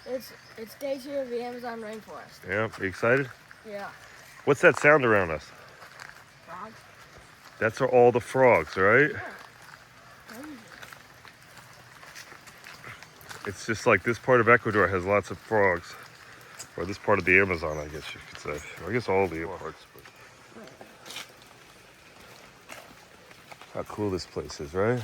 It's day 2 of the Amazon rainforest. Yeah, you excited? Yeah. What's that sound around us? Frogs? That's all the frogs, right? Yeah. It's just like this part of Ecuador has lots of frogs. Or this part of the Amazon, I guess you could say. I guess all the parts. But how cool this place is, right?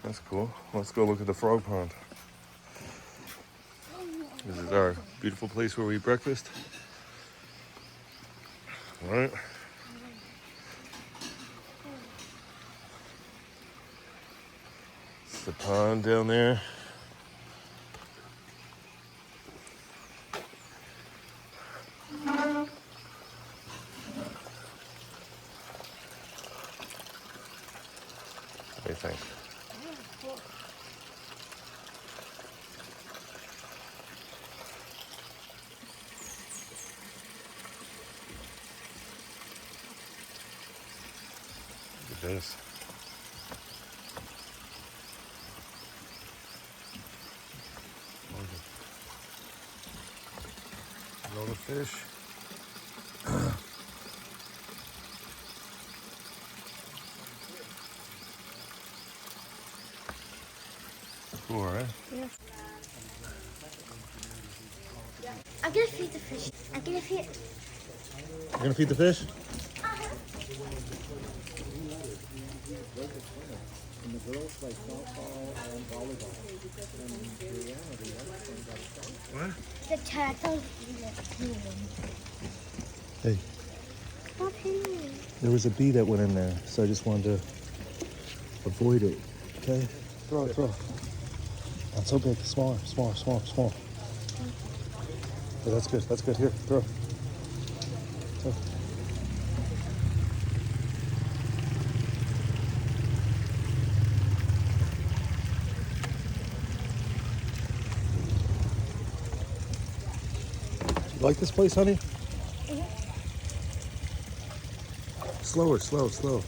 That's cool. Let's go look at the frog pond. This is our beautiful place where we eat breakfast. All right. It's the pond down there. What do you think? Look at this. All the fish. Cool, right? Yeah. I'm gonna feed the fish. I'm gonna feed. You're gonna feed the fish? And the girls play softball and volleyball. What? The turtle. Hey, Stop hitting me. there was a bee that went in there, so I just wanted to avoid it. Okay? Throw it, throw it. Not so big. Smaller, smaller, smaller, smaller. Oh, that's good. That's good. Here, throw. Throw. You like this place, honey? Slower, slow, slow.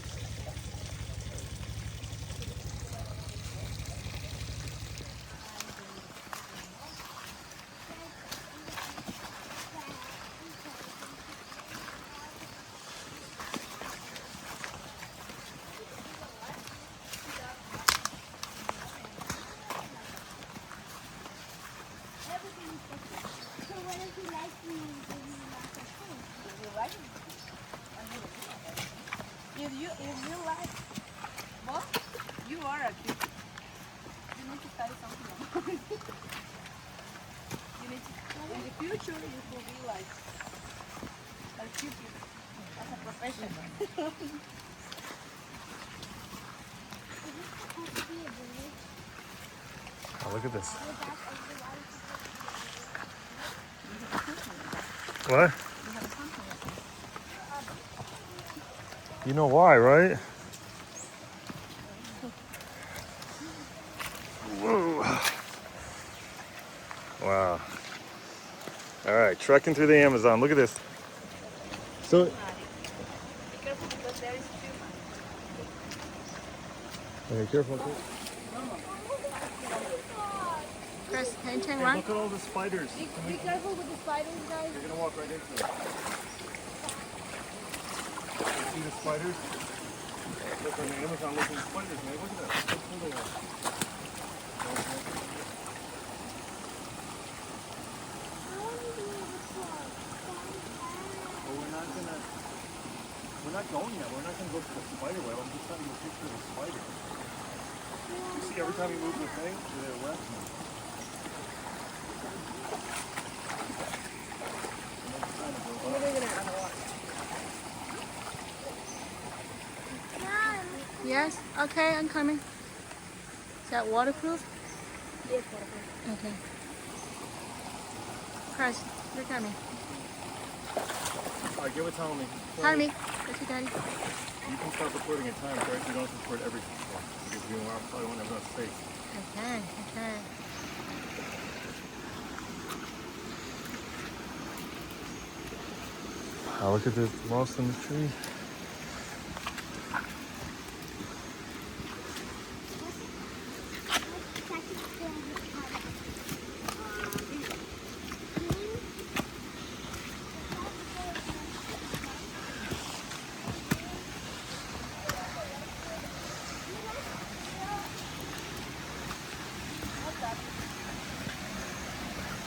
So what if you like me and give me back at home? If you like what you are a kid, you need to study something else. You need to, in the future you will be like a teacher as a professional. Oh, look at this. What? You know why, right? Whoa. Wow. All right, trekking through the Amazon. Look at this. So, Be careful because there is too much. okay, careful. Chris, can you turn Hey, around? look at all the spiders. Be careful with the spiders, guys. You're gonna walk right into them. You see the spiders? Look on the Amazon looking spiders, man. Look at that. Look how cool they are. Well, we're not going yet. We're not gonna go to the spider web. I'm just sending you a picture of the spider. You see every time you move the thing, they're left. Yes. Okay, I'm coming. Is that waterproof? Yes, waterproof. Okay. Chris, you're coming. All right, give it time me. Tommy, that's your daddy. You can start recording at times, right? You don't have to record every one because you probably won't have enough space. Okay, okay. Oh, look at the moss in the tree.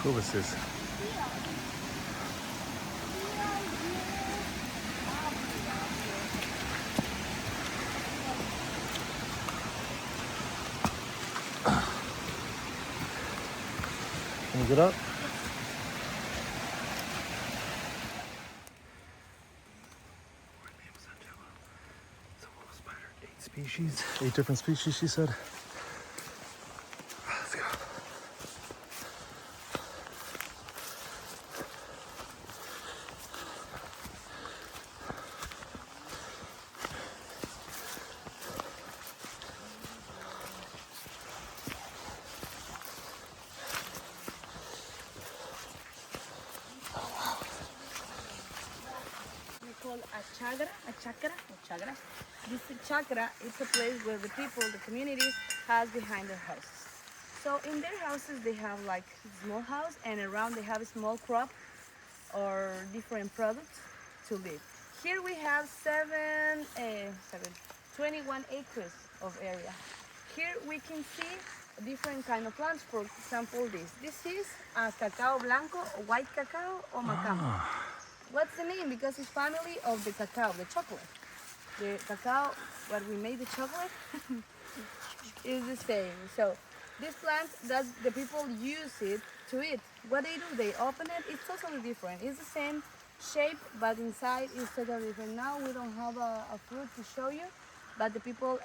Cool is this? Can you get up? It's a wolf spider. 8 species. 8 different species, she said. Let's go. We call a chakra. This chakra is a place where the people, the communities, has behind their houses. So in their houses they have like small house, and around they have a small crop or different products to live. Here we have 21 acres of area. Here we can see different kind of plants. For example, this is a cacao blanco, white cacao, or macamo. What's the name? Because it's family of the cacao, the chocolate. The cacao, what we made the chocolate, is the same. So this plant, the people use it to eat. What they do, they open it. It's totally different. It's the same shape, but inside is totally different. Now we don't have a fruit to show you, but the people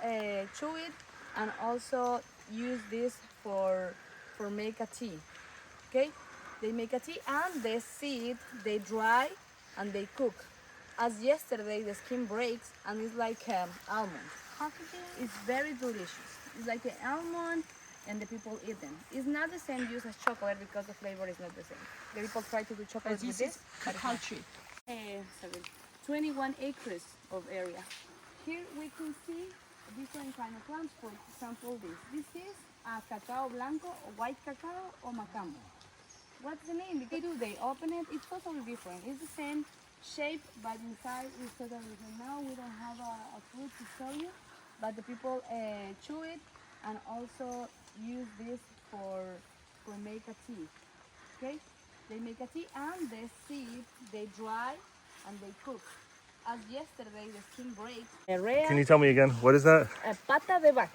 chew it and also use this for make a tea. Okay, they make a tea, and the seed they dry and they cook. As yesterday, the skin breaks and it's like almond. It's very delicious. It's like an almond, and the people eat them. It's not the same use as chocolate because the flavor is not the same. The people try to do chocolate with this, but it's not. 21 acres of area. Here we can see different kind of plants. For example, this is a cacao blanco, white cacao, or macamo. What's the name? Because they open it, it's totally different. It's the same shape, but inside is totally different. Now we don't have a fruit to show you, but the people chew it and also use this for make a tea. Okay, they make a tea, and the seed they dry and they cook. As yesterday, the skin breaks. Can you tell me again? What is that? Pata de vaca.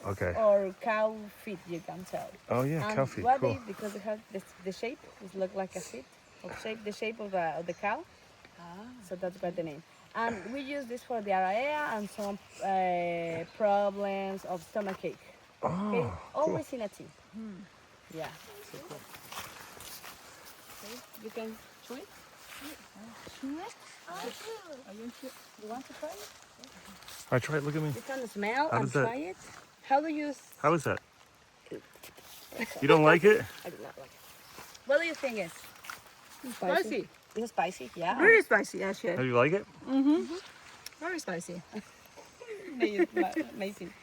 Okay. Or cow feet, you can tell. Oh yeah, And cow feet. what Cool. they, because they have the shape, it look like a feet, the shape of the cow. So that's why the name. And we use this for diarrhea and some problems of stomach ache. Okay, Oh, always in a tea. Yeah. Okay, you can chew it. Chew it. Are you you want to try it? All right, try it. Look at me. You can smell How and does that- try it. How do you? How is that? You don't like it? I do not like it. What do you think is? Spicy. It's spicy, yeah. Very spicy, actually. How do you like it? Very spicy. Amazing.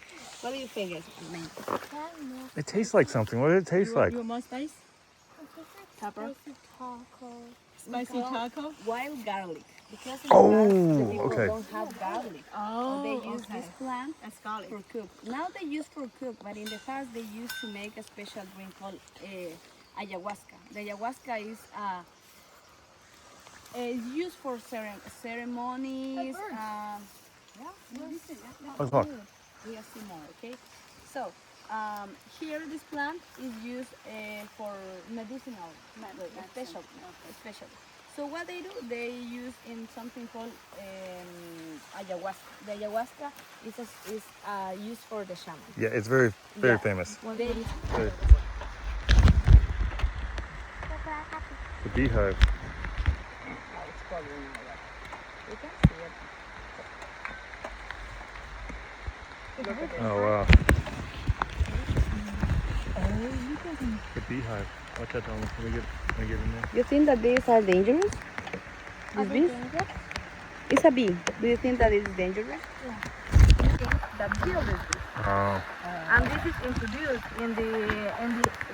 What do you think is amazing? It tastes like something. What did it taste like? You want more spice? Pepper? Spicy taco. Spicy taco? Wild garlic. Because in Oh, the past, the people okay. don't have garlic. Oh, They use this plant That's garlic. for cook. Now they use for cook, but in the past they used to make a special drink called ayahuasca. The ayahuasca is used for ceremonies. Oh, look. We have seen more, okay? So, here this plant is used for medicinal, special. So what they do, they use in something called ayahuasca. The ayahuasca is used for the shaman. Yeah, it's very, very Yeah. famous. They, Very- The beehive. it's called you can see it. Look at this. Oh wow. The beehive. Watch out, Thomas. Let me get in there. You think that these are dangerous? These bees? It's a bee. Do you think that it's dangerous? That kill this bee. Oh. And this is introduced in the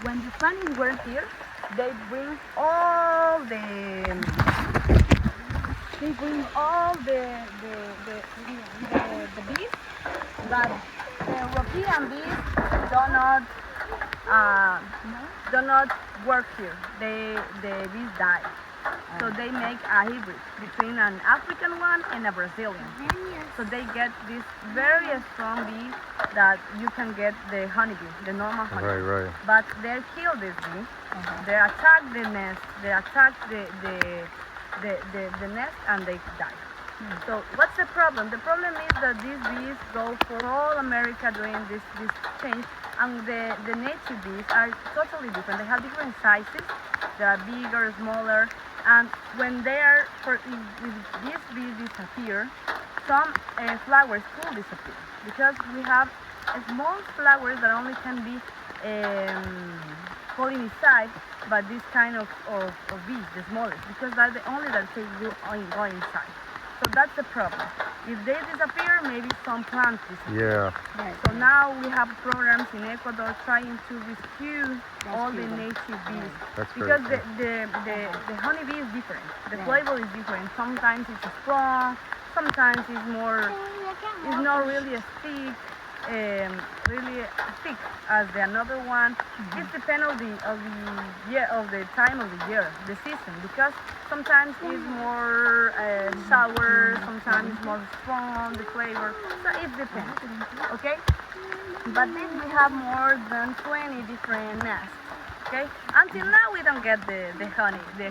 when the Spanish were here, they bring all the bees that the European bees do not work here. The bees die. So they make a hybrid between an African one and a Brazilian. So they get this very strong bee that you can get the honeybee, the normal honeybee. Right. But they kill this bee. They attack the nest. They attack the nest and they die. So what's the problem? The problem is that these bees go for all America doing this change, and the native bees are totally different. They have different sizes. They are bigger, smaller, and when they are, if these bees disappear, some flowers could disappear because we have small flowers that only can be pollinized by this kind of bees, the smallest, because they're the only that can go inside. So that's the problem. If they disappear, maybe some plants disappear. Yeah. Right. So now we have programs in Ecuador trying to rescue all the native bees. That's Because very the honeybee is different. The flavor is different. Sometimes it's strong, sometimes it's not really as thick. Really thick as the another one. It depends of the time of the year, the season, because sometimes it's more sour, sometimes it's more strong, the flavor. So it depends. Okay, but then we have more than 20 different nests. Okay, until now we don't get the honey, the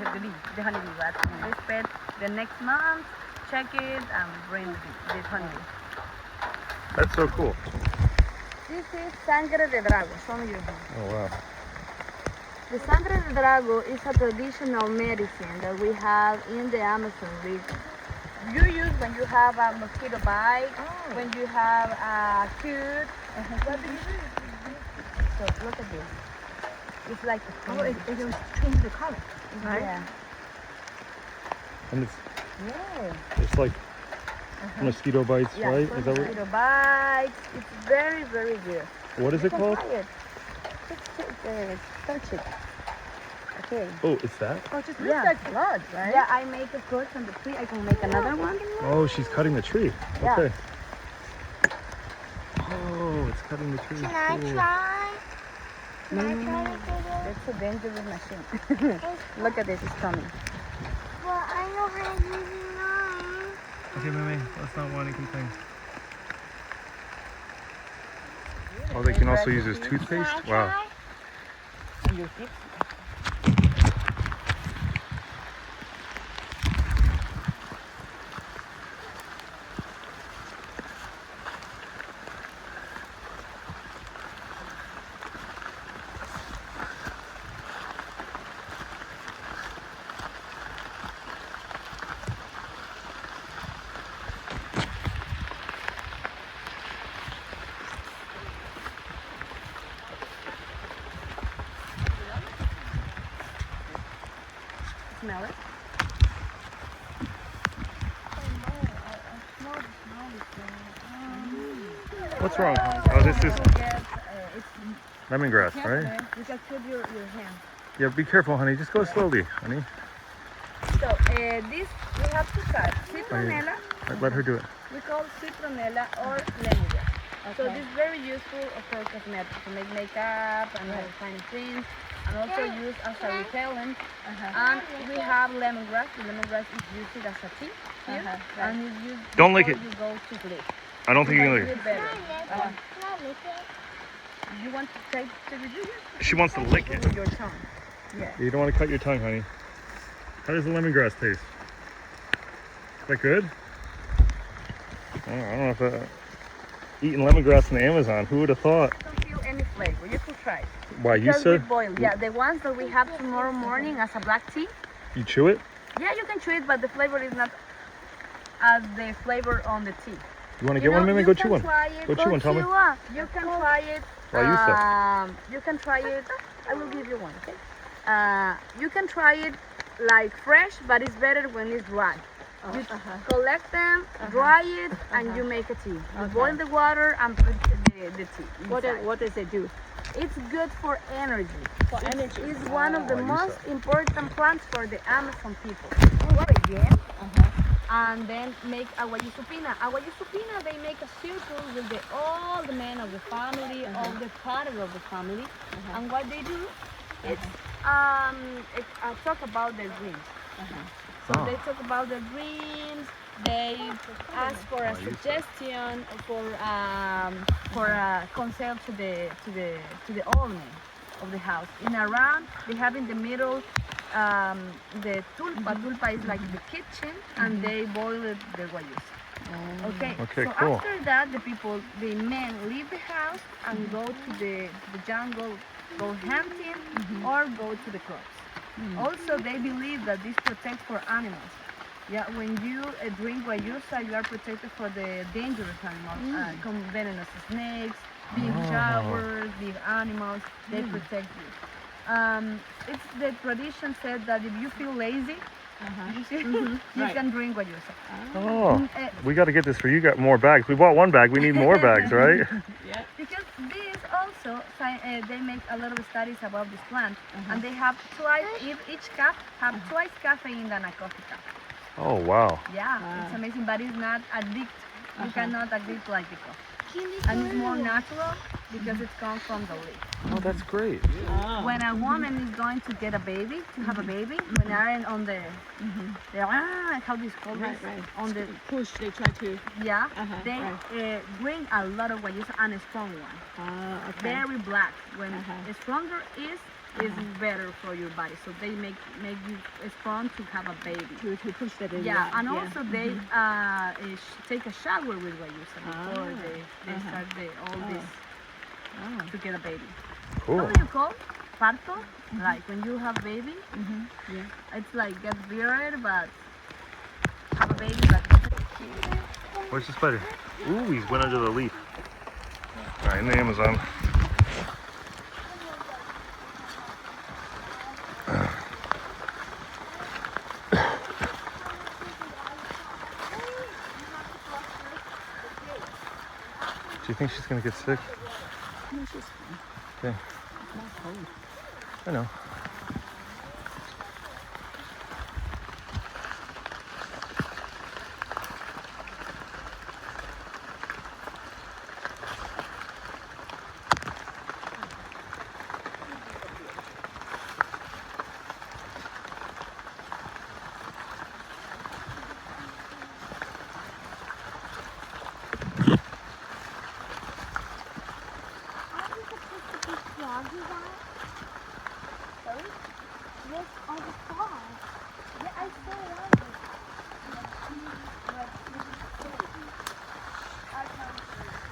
honeybee, but we expect the next month, check it and bring the honeybee. That's so cool. This is sangre de drago. Show me your hand. Oh wow. The sangre de drago is a traditional medicine that we have in the Amazon region. You use when you have a mosquito bite, when you have a cut. What do you do? So look at this. It's like a Oh, it changes the color, right? Yeah. And Yeah. it's like mosquito bites, Yeah, right? for Is that what? mosquito bites. It's very, very good. What is it You can called? try it. Touch it. Okay. Oh, it's that? Oh, it just looks like blood, right? Yeah, I make a cut on the tree. I can make another one. Oh, she's cutting the tree. Yeah. Okay. Oh, it's cutting the tree. Can I Cool. try? Can I No. try to do this? That's a dangerous machine. Look at this, it's coming. Well, I know how to use mine. Okay, Mimi, let's not want any complaints. Oh, they can also use this Can toothpaste? I Wow. try? And your tips. Smell it. What's wrong? Oh, this is It's lemongrass, right? you can put your hand. Yeah, be careful, honey. Just go slowly, honey. So this we have to cut citronella. Let her do it. We call citronella or lemongrass. So this is very useful for cosmetics, to make makeup and all kind of things, and also used as a repellent. And we have lemongrass. The lemongrass is used as a tea here, and it's used Don't lick before it. you go to sleep. I don't think you can Make lick it. it better. Can I lick it? You want to take the review? She wants to lick it. With your tongue. Yeah. You don't want to cut your tongue, honey. How does the lemongrass taste? Is that good? I don't know if eating lemongrass in the Amazon. Who would have thought? I don't feel any flavor. You could try it. Why you Because we said? boil. Yeah, the ones that we have tomorrow morning as a black tea. You chew it? Yeah, you can chew it, but the flavor is not as the flavor on the tea. You want to get one, Mimi? Go chew one. It. Go chew one, tell me. You can try it. You can try it. I will give you one, okay? You can try it like fresh, but it's better when it's dry. You collect them, dry it, and you make a tea. You boil the water and put the tea. What does it do? It's good for energy. For energy. It's one of the Oh, most important plants for the Amazon people. What again? And then make aguayusupina. Aguayusupina, they make a circle with all the men of the family, all the father of the family. And what they do, it's talk about their dreams. So they talk about their dreams. They ask for a suggestion, for a consent to the owner of the house. In around, they have in the middle the tulpa. Tulpa is like the kitchen, and they boil the guayusa. Okay. So cool. after that, the men leave the house and go to the jungle, go hunting, or go to the crops. Also, they believe that this protects for animals. Yeah, when you drink guayusa, you are protected for the dangerous animals, venomous snakes, big showers, big animals. They protect you. It's the tradition said that if you feel lazy, you can drink guayusa. Oh, we got to get this for you. Got more bags. We bought one bag. We need more bags, right? Yeah. Because this also, they make a lot of studies about this plant, and they have each cup have twice caffeine than a coffee cup. Oh, wow. Yeah, it's amazing, but it's not addict. You cannot addict like the coffee. And it's more natural because it comes from the leaf. Oh, that's great. When a woman is going to get a baby, to have a baby, when they're on the, how do you call this? On the push, they try to. Yeah, they bring a lot of guayusa and a strong one. Very black. When stronger is better for your body. So they make you strong to have a baby. To push that in. Yeah, and also they take a shower with guayusa before they start all this to get a baby. Cool. How do you call parto? Like when you have baby. Yeah. It's like get weird, but have a baby. But Where's the spider? Ooh, he's went under the leaf. All right, in the Amazon. Do you think she's gonna get sick? No, she's fine. Okay. It's not cold. I know.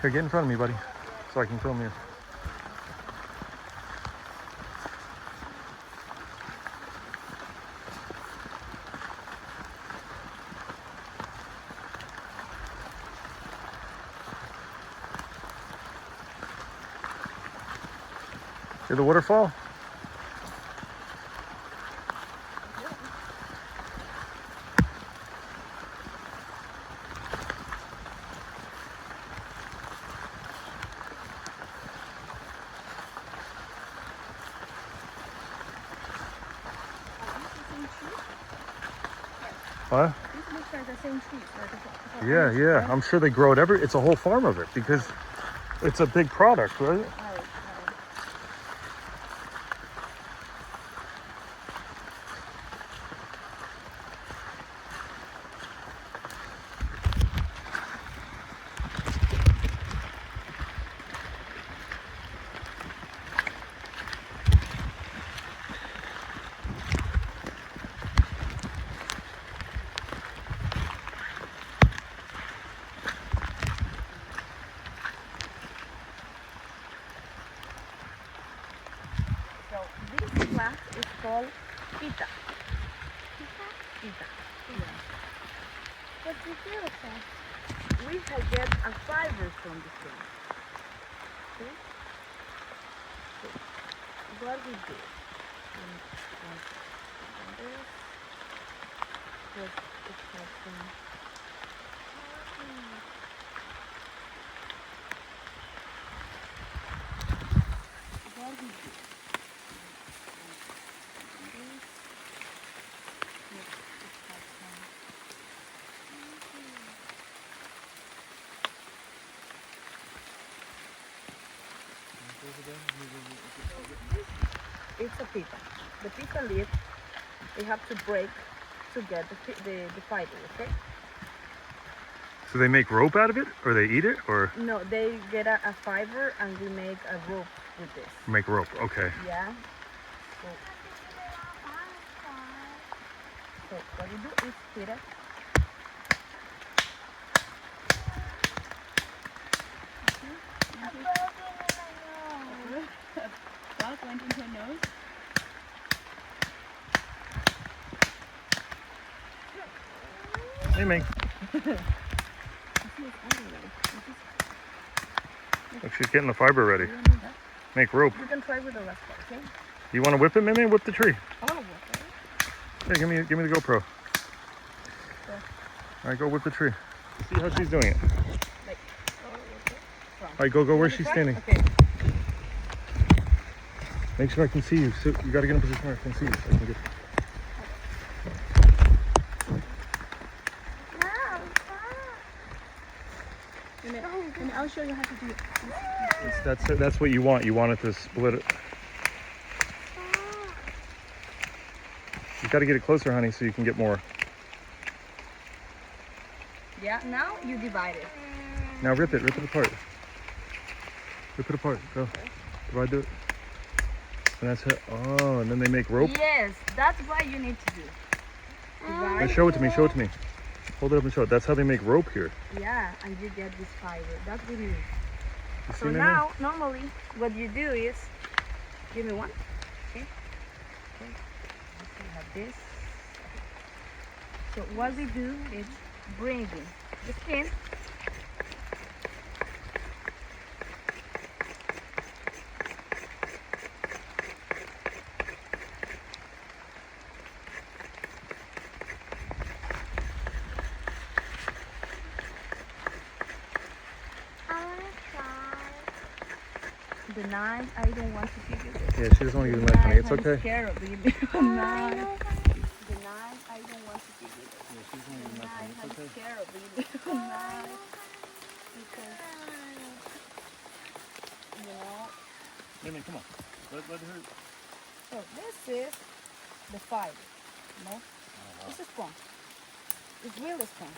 Here, get in front of me, buddy, so I can film you. See the waterfall? What? this looks like the same tree. Yeah. I'm sure they grow it it's a whole farm of it because it's a big product, right? plant is called pita. Pita. Yeah. What do you do with that? We have get a fiber from the plant. Okay? So, what we do? It's a pita. The pita leaf, they have to break to get the fiber, okay? So they make rope out of it, or they eat it, or No, they get a fiber and we make a rope with this. make rope? Okay. Yeah. So what we do is hit it. Dog went into her nose. Hey, Ming. Look, she's getting the fiber ready. Make rope. You can try with the last part, okay? You want to whip it, Mimi? Whip the tree. Oh, okay. Hey, give me the GoPro. All right, go whip the tree. See how she's doing it. Like, All right, go where she's try? standing. Okay. Make sure I can see you. So you got to get in a position where I can see you. So I can get... And I'll show you how to do it. That's what you want. You want it to split it. You got to get it closer, honey, so you can get more. Yeah, now you divide it. Now rip it apart. Rip it apart. Go. Divide it. And that's it. Oh, and then they make rope. Yes, that's what you need to do. Now Divide. show it to me. Show it to me. Hold it up and show it. That's how they make rope here. Yeah, and you get this fiber. That's what you need. You see, So Mimi? now, normally, what you do is, give me one. Okay. Okay. So you have this. So what we do is bring in the skin. I want to try. The knife, I don't want to give you this. Yeah, she doesn't want to use the knife, honey. It's I'm okay. scared of you. The knife. The knife, I don't want to give you this. Yeah, she's going to use the knife, honey. It's I'm okay. scared of you. The knife. Because, you know, Mimi, come on. Let her. so this is the fiber. No? This is strong. It's really strong.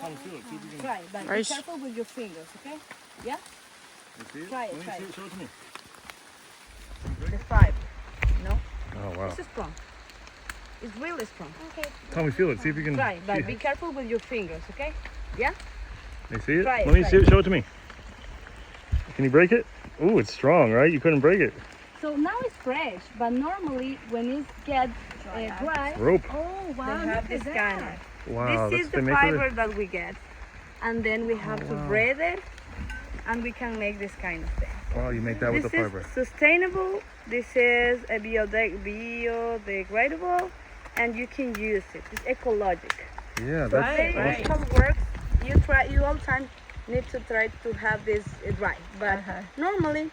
Come feel it. See if you can. Try, but be Right. careful with your fingers, okay? Yeah? You see it? Try it, Let me try see it. it. Show it to me. The fiber. No? Oh, wow. This is strong. It's really strong. Okay. Tommy, feel it. See if you can. Try, but see be careful with your fingers, okay? Yeah? You see it? Try it, Let me try see it. it. Show it to me. Can you break it? Ooh, it's strong, right? You couldn't break it. So now it's fresh, but normally when it gets dry, Rope. Oh, wow. they have look this at kind that. of. Wow. This is that's the they make with fiber it. that we get. And then we have to wow. braid it, and we can make this kind of thing. Wow, you make that with This the fiber. is sustainable. This is a biodegradable, and you can use it. It's ecologic. Yeah, So that's this right. awesome. works. You all time need to try to have this dry. But normally,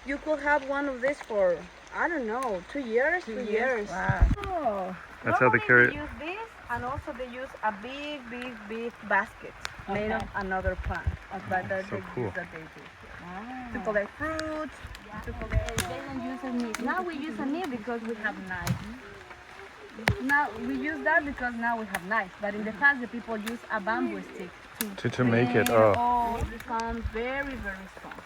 you could have one of this for, I don't know, 2 years, 3 years. Wow. Oh. That's how they Normally carry it. They use this, and also they use a big basket made of another plant. But that's so the cool. use that they do here. To collect fruits, to collect. They don't use a nib. Now we use a nib because we have knives. Now we use that because now we have knives. But in the past, the people use a bamboo stick To make it. and Oh. all becomes very strong.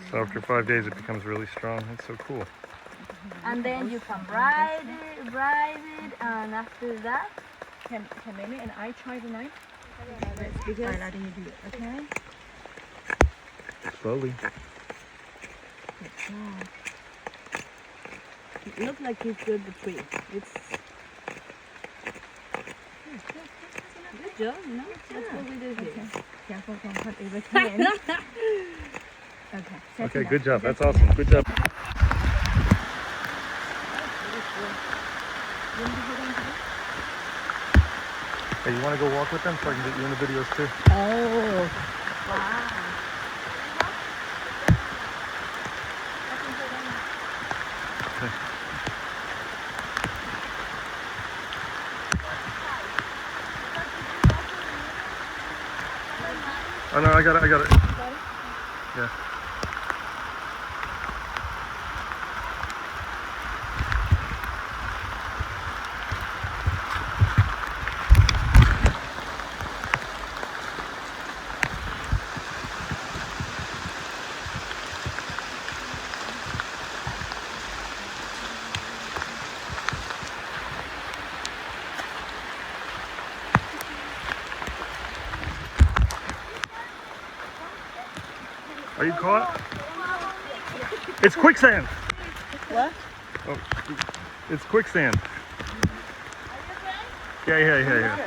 So after 5 days, it becomes really strong. That's so cool. And then you can braid it, and after that, Can Mimi and I try the knife? because I'm letting you do it, okay? Slowly. Not like it's good the tree. It's good job, you know? That's what we do here. Okay. Careful, don't cut everything. Okay. Okay, good job. That's awesome. Good job. Hey, you want to go walk with them so I can get you in the videos too? Oh. Wow. Oh no, I got it. Yeah. Are you caught? It's quicksand. What? Oh, it's quicksand. Yeah.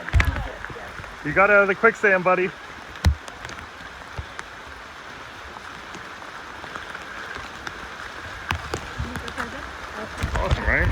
You got out of the quicksand, buddy. Awesome, right?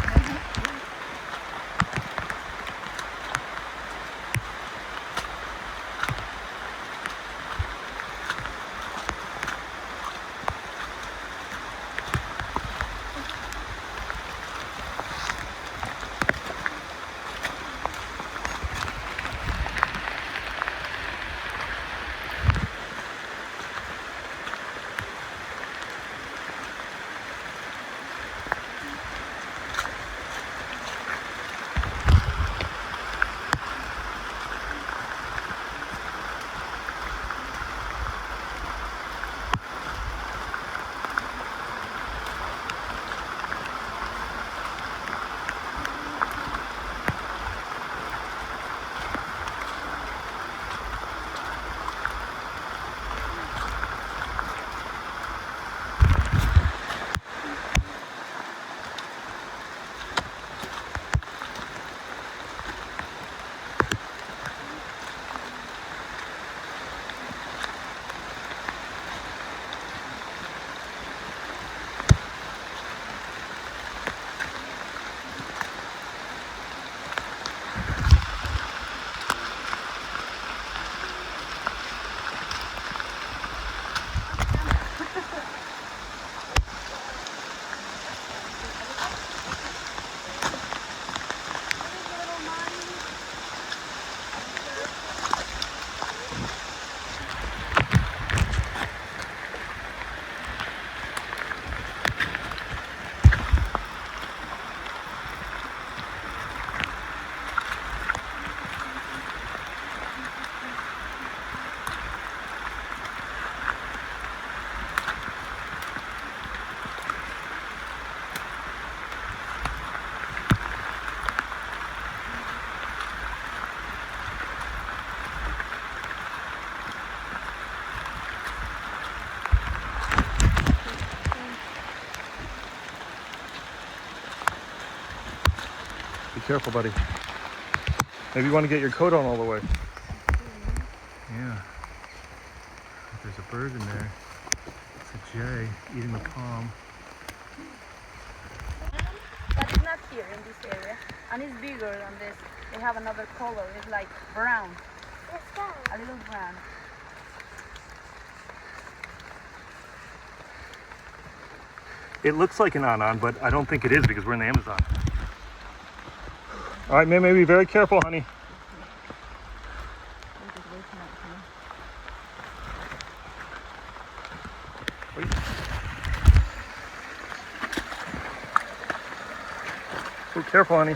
Be careful, buddy. Maybe you want to get your coat on all the way. Yeah. There's a bird in there. It's a jay eating a palm. But it's not here in this area. And it's bigger than this. They have another color. It's like brown. Let's go. A little brown. It looks like an anan, but I don't think it is because we're in the Amazon. All right, maybe be very careful, honey. Wait. Oh, careful, honey.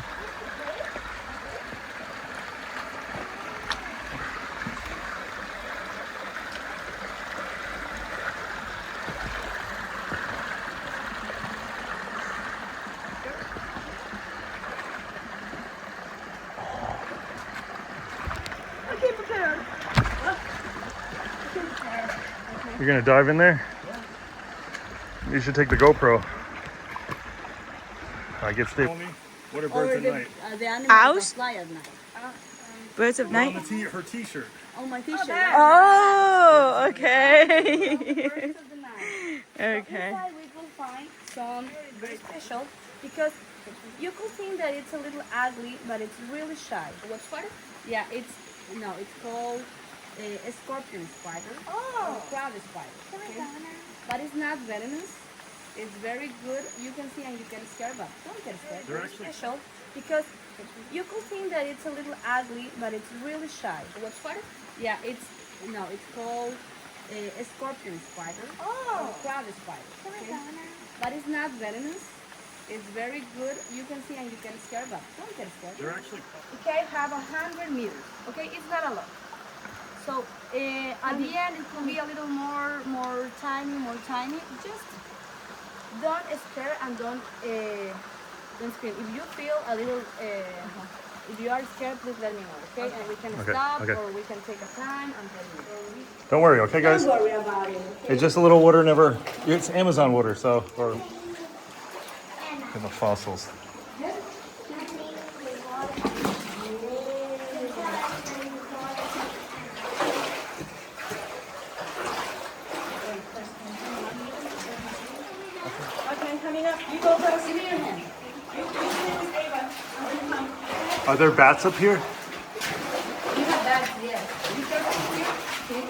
You're gonna dive in there? You should take the GoPro. I get Steve. What are birds at night? The animals Owls? that fly at night. Birds of night. Her T-shirt. Oh, my t-shirt. Oh, okay. Birds of the night. Okay. Inside we will find some very special because you could think that it's a little ugly, but it's really shy. What spider? Yeah, it's called a scorpion spider or crab spider. Okay? But it's not venomous. It's very good. You can see and you can scare, but don't get scared. They're special because you could think that it's a little ugly, but it's really shy. What spider? Yeah, it's called a scorpion spider or crab spider. Okay? But it's not venomous. It's very good. You can see and you can scare, but don't get scared. They're actually okay. Have 100 meters. Okay, it's not a lot. So at the end it will be a little more tiny. Just don't scare and don't scream. If you feel a little, if you are scared, please let me know. Okay, and we can stop or we can take a time and tell you. Don't worry, okay, guys? Don't worry about it. Okay? It's just a little water, never. It's Amazon water, so or in the fossils. Okay, coming up. You go first. Give me your hand. Are there bats up here? You have bags, yes. You careful here. Okay.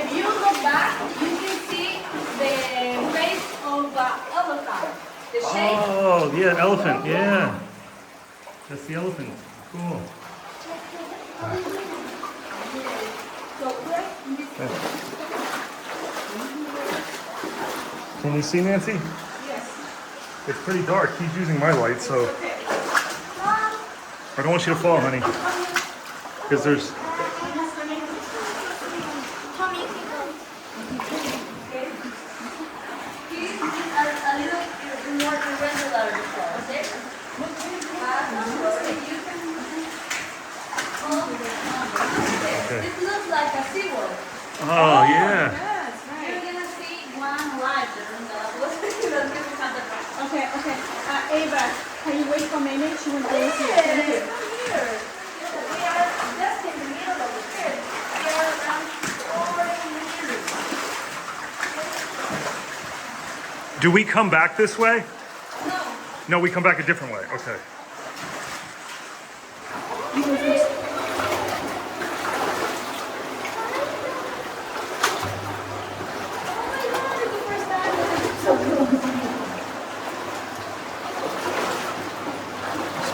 If you look back, you can see the face of the elephant. The shape. Oh, yeah, elephant. Yeah, that's the elephant. Cool. So we're in this. Can you see Nancy? Yes. It's pretty dark. He's using my light, so I don't want you to fall, honey. Because there's. A little more irregular before, okay? This looks like a seawall. Oh, yeah. You're gonna see one larger than the other. Okay. Ava, can you wait for a minute? She will go with you. Come here. We are just in the middle of the trip. We are around 40 meters. Do we come back this way? No. No, we come back a different way. Okay.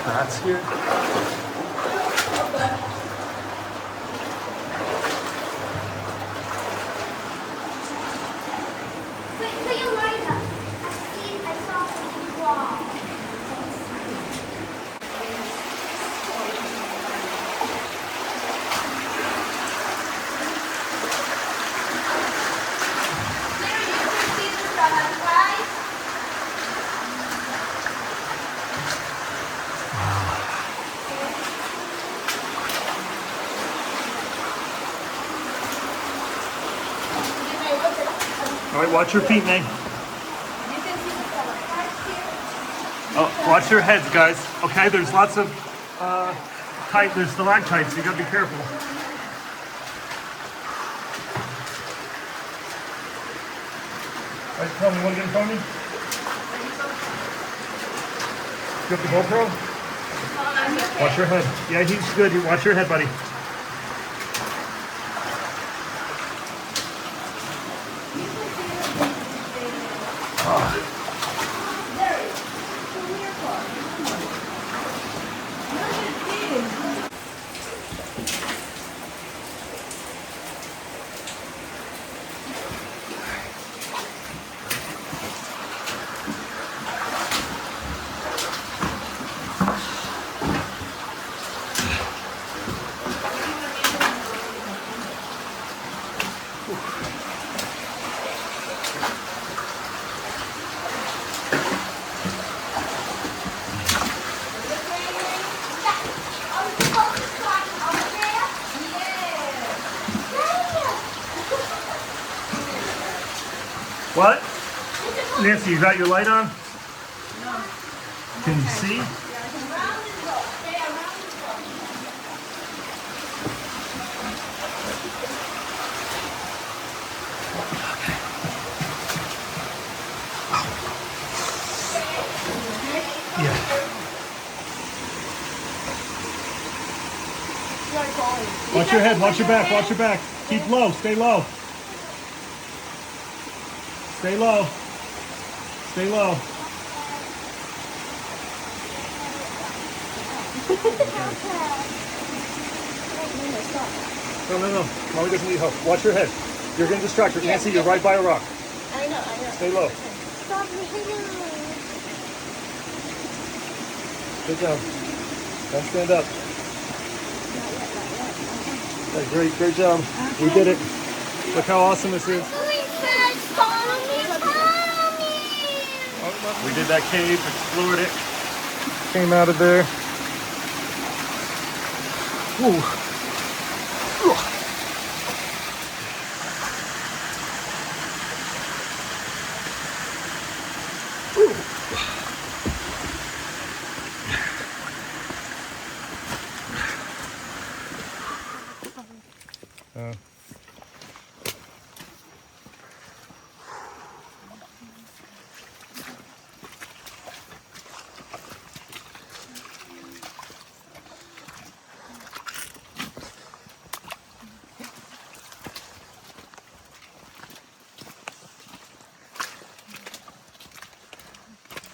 Bats here. All right, watch your feet, Nay. Oh, watch your heads, guys. Okay, there's lots of there's stalactites, so you gotta be careful. All right, tell me, you wanna get in front of me? You have the GoPro? Watch your head. Yeah, he's good. Watch your head, buddy. What? Nancy, you got your light on? Can you see? Yeah. Watch your head, watch your back, watch your back. Keep low, stay low. Stay low. Stay low. No. Mommy doesn't need help. Watch your head. You're getting distracted. Nancy, you're right by a rock. I know. Stay low. Stop me. Good job. Don't stand up. Okay, great job. We did it. Look how awesome this is. Follow me. We did that cave, explored it, came out of there. Ooh.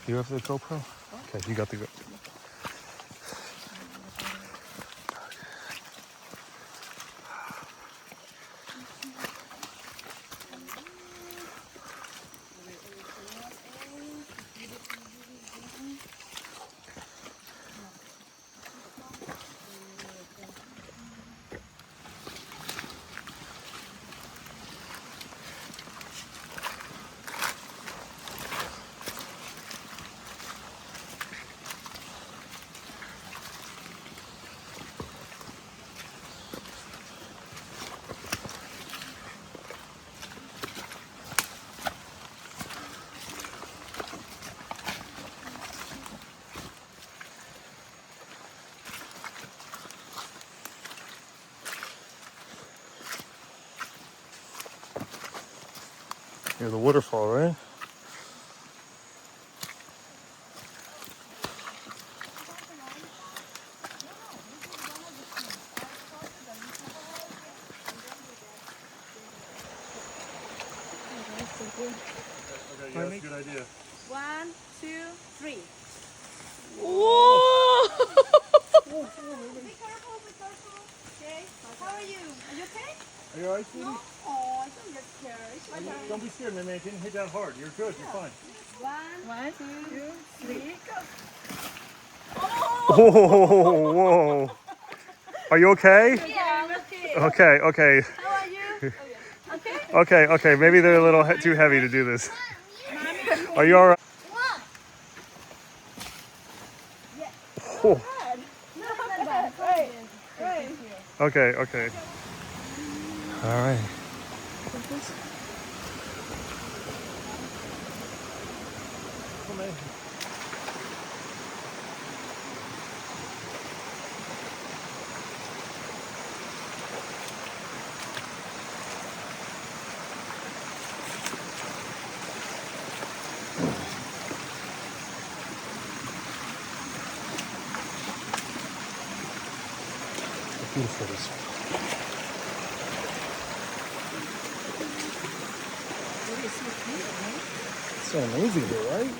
You have the GoPro? Okay, you got the GoPro. Near the waterfall, right? Okay, yeah, that's a good idea. 1, 2, 3. Whoa! Be careful. Okay. How are you? Are you okay? Are you alright, sweetie? Oh, don't get scared. Don't be scared, man. It didn't hit that hard. You're good. You're fine. 1, 2, 3, go. Oh, whoa. Are you okay? Yeah, I'm okay. Okay. How are you? Okay. Okay. Maybe they're a little too heavy to do this. Are you alright? Oh. Not bad. Right. Okay. Alright. Beautiful this one. It's so amazing here, right?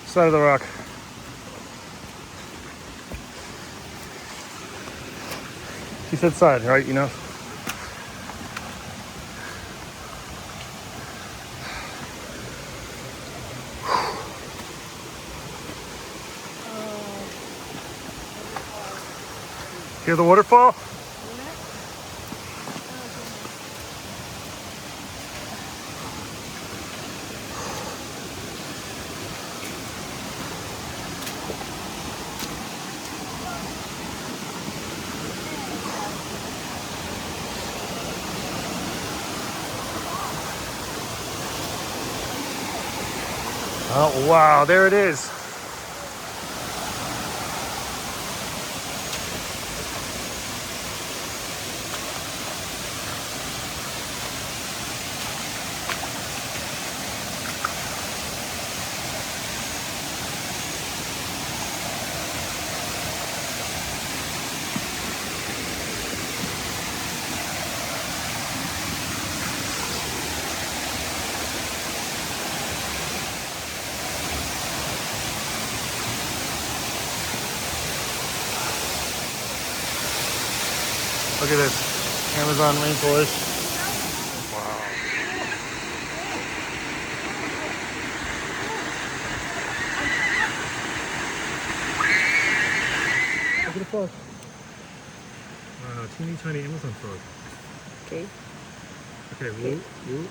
Side of the rock. He said side, right? You know? Hear the waterfall? Oh, wow, there it is. Look at this, Amazon rainforest. Wow. Look at the frog. Wow, teeny tiny Amazon frog. Okay. Okay, whoop, whoop.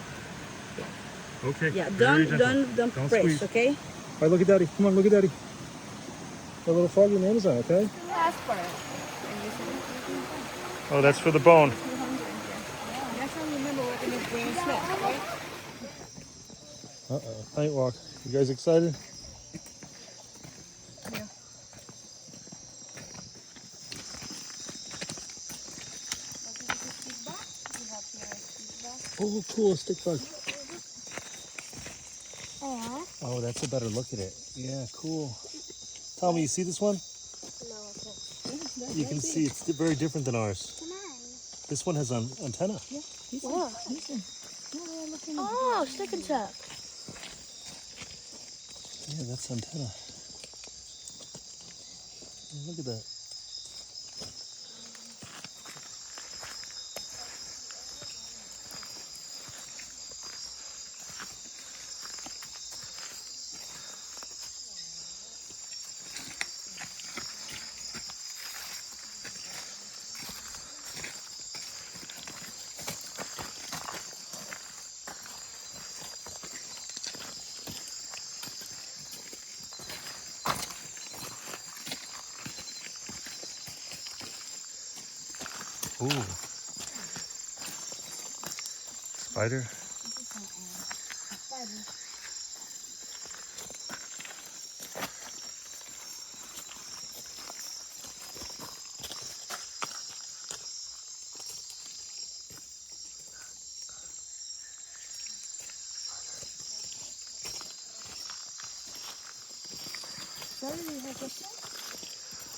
Okay. Yeah, very gentle. don't press, squeeze. okay? All right, look at Daddy. Come on, look at Daddy. A little froggy in the Amazon, okay? The last part. Oh, that's for the bone. That's how you remember what it is when you snap, right? Uh-oh, night walk. You guys excited? Yeah. Oh, cool, stick bug. Yeah. Oh, that's a better look at it. Yeah, cool. Tommy, you see this one? No, I can't. You can see it's very different than ours. Come on. This one has an antenna. Whoa. Oh, stick and tuck. Yeah, that's antenna. Yeah, look at that. Ooh. Spider.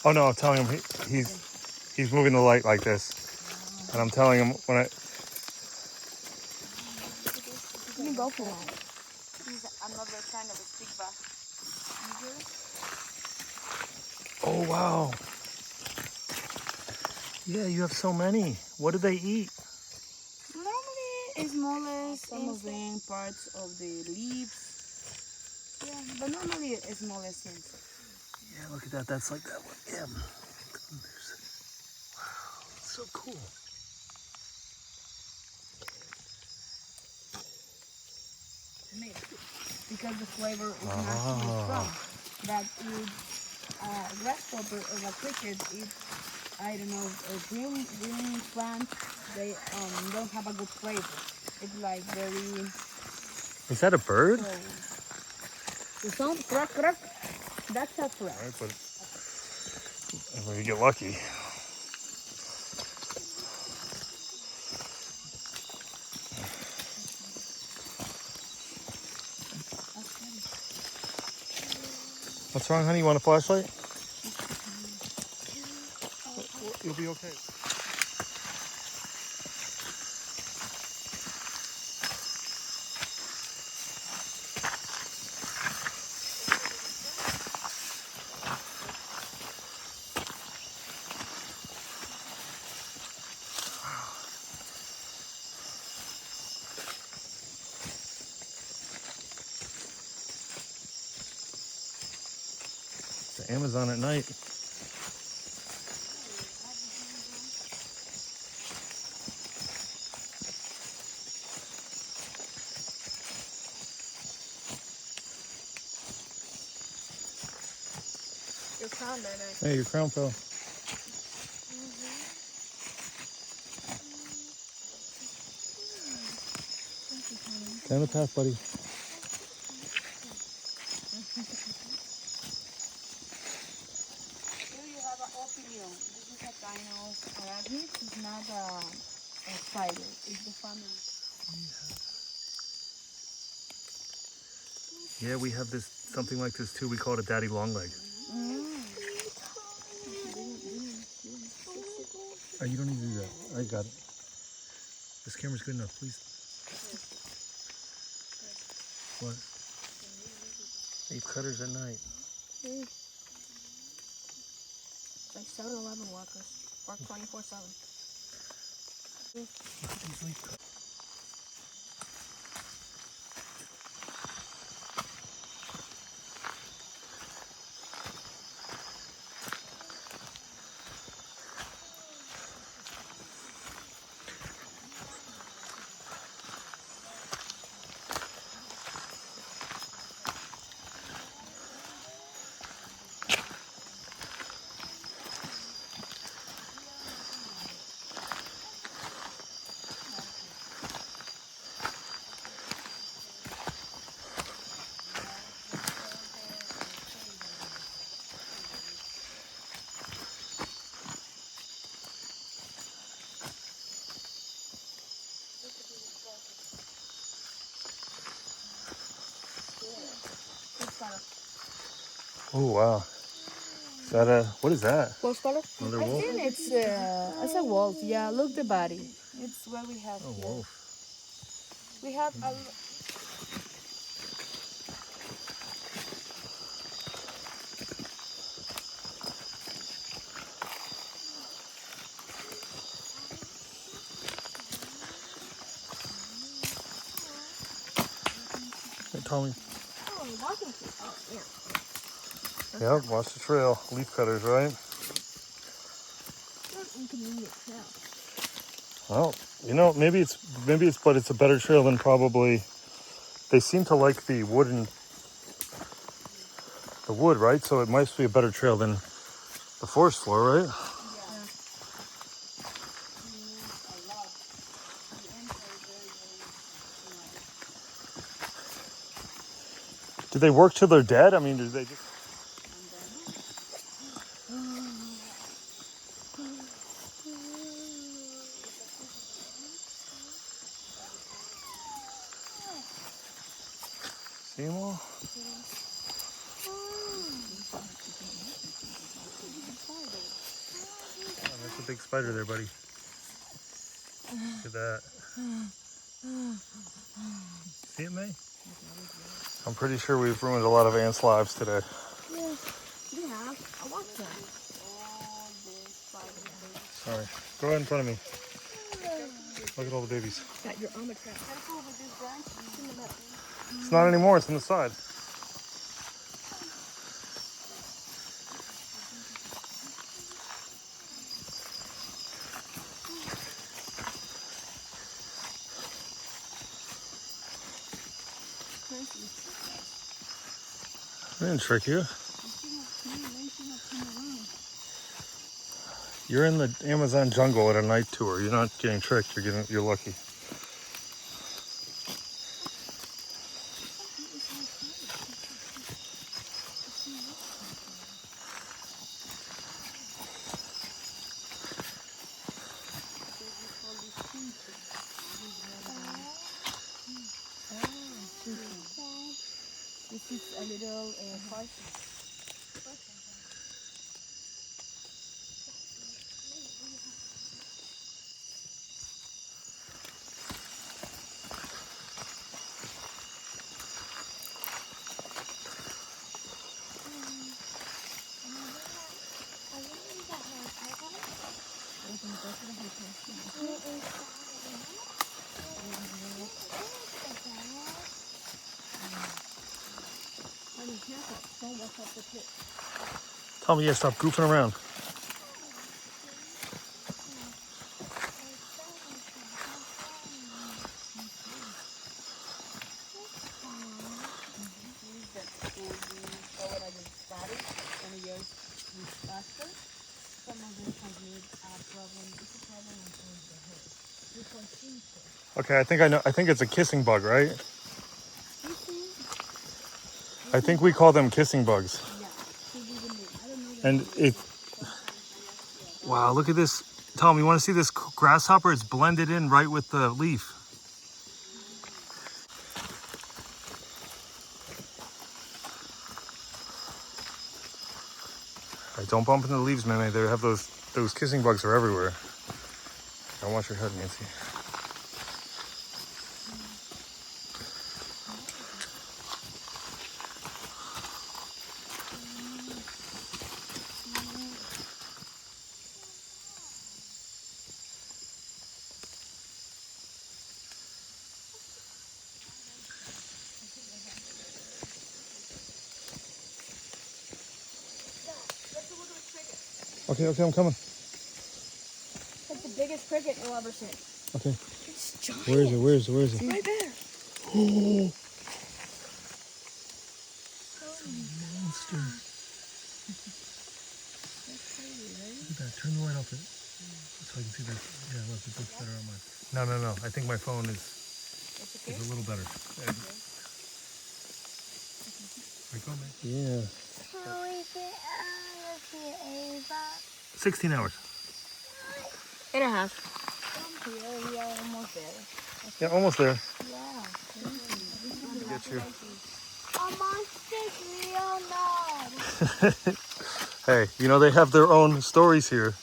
Oh no, I'm telling him he's moving the light like this. And I'm telling him when I Let me go for that. This is another kind of a stick bass. oh wow. Yeah, you have so many. What do they eat? Normally, smaller, some of them parts of the leaves. Yeah, but normally smaller things. Yeah, look at that. That's like that one. Yeah. Wow, so cool. Because the flavor is naturally strong. That eat grasshopper or a cricket eat, I don't know, a green plant. They don't have a good flavor. It's like very. Is that a bird? The sound crack crack. That's a crack. All right, but well, you get lucky. What's wrong, honey? You want a flashlight? You'll be okay. It's the Amazon at night. Your crown there, nice. Hey, your crown fell. Down the path, buddy. this is not a spider, it's the family. Yeah, we have this something like this too. We call it a daddy longleg. Oh, you don't need to do that. I got it. This camera's good enough, please. What? Leaf cutters at night. Like 7-Eleven workers. Work 24/7. Look at these leaf cutters. Oh wow. Is that what is that? Wolf spider? Another I wolf? think it's a wolf. Yeah, look the body. It's what we have Oh, here. wolf. We have a Hey, Tommy. Oh, walking through. Oh, yeah. Yep, watch the trail. Leaf cutters, right? What an inconvenient trail. Well, you know, but it's a better trail than probably. They seem to like the wood, right? So it might be a better trail than the forest floor, right? Do they work till they're dead? I mean, do they just? See them all? Oh, that's a big spider there, buddy. Look at that. See it, May? I'm pretty sure we've ruined a lot of ants' lives today. Yeah, I want that. Sorry. Go ahead in front of me. Look at all the babies. Got your armor trap. It's not anymore. It's on the side. I didn't trick you. You're in the Amazon jungle at a night tour. You're not getting tricked. You're lucky. This is a little fish. Tell me, yeah, stop goofing around. Okay, I think I know. I think it's a kissing bug, right? I think we call them kissing bugs. And it. Wow, look at this. Tom, you want to see this grasshopper? It's blended in right with the leaf. All right, don't bump into the leaves, man. They have those kissing bugs are everywhere. Don't wash your head, Nancy. Okay, I'm coming. It's the biggest cricket you'll ever see. Okay. It's giant. Where is it? Right there. Oh, monster. Look at that. Turn the light off it. So I can see that. Yeah, look, it looks better on mine. No. I think my phone is a little better. There you go, man. Yeah. Can we get out of here, Ava? 16 hours. And a half. We are almost there. Yeah, almost there. Yeah. Get you. A monster's real now. Hey, you know they have their own stories here.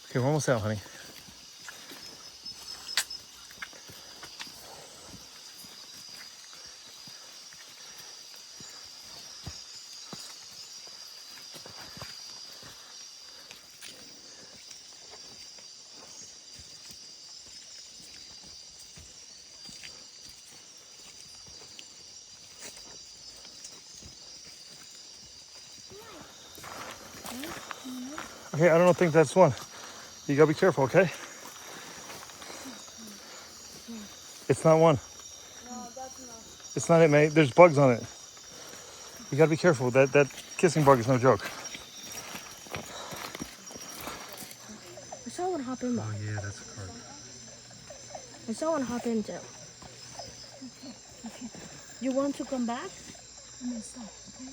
Okay, we're almost out, honey. Okay, I don't think that's one. You gotta be careful, okay? It's not one. No, that's not. It's not it, mate. There's bugs on it. You gotta be careful. That kissing bug is no joke. I saw one hop in there. Oh yeah, that's a card. I saw one hop in too. You want to come back? I'm gonna stop, okay?